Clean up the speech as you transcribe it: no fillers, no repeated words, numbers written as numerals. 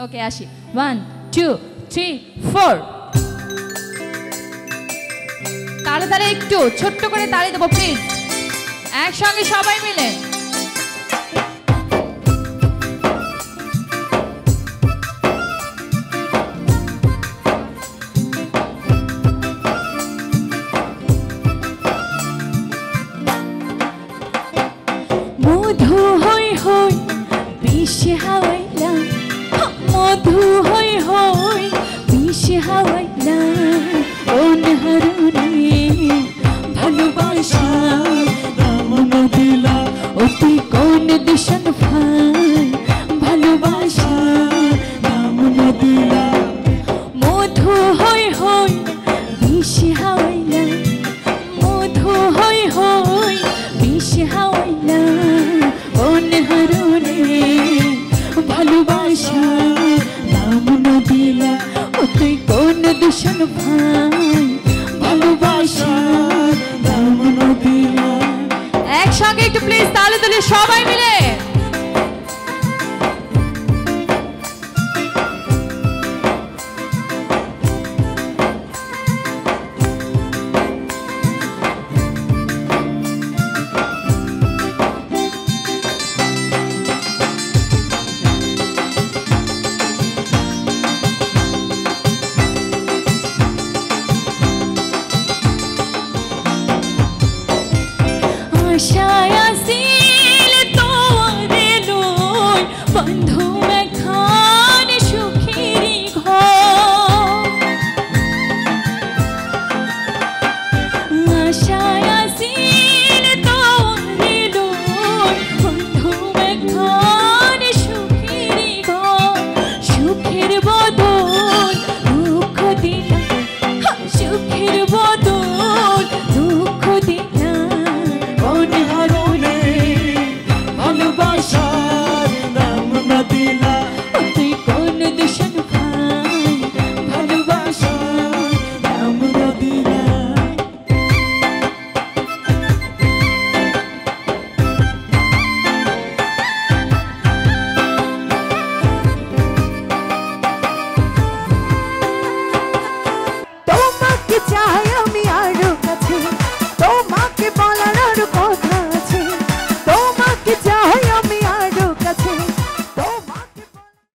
ওকে আসি 1 2 3 4 তালে তালে একটু ছোট্ট করে তালি দেবো প্লিজ একসঙ্গে সবাই মিলে মধু হই হই বিষে হাওয়াইলা মধু হই হই বিষে হাওয়াইলা অনহরণে ভালোবাসা দামন দিলা অতি কোন দিশন ফাই ভালোবাসা দামন দিলা মধু হই হই বিষে হাওয়াইলা মধু হই হই বিষে হাওয়াইলা অনহরণে ভালোবাসা দামন দিলা অতি কোন দিশন ফাই ভালোবাসা দামন দিলা একসঙ্গে একটু প্লিজ তালে তালে সবাই মিলে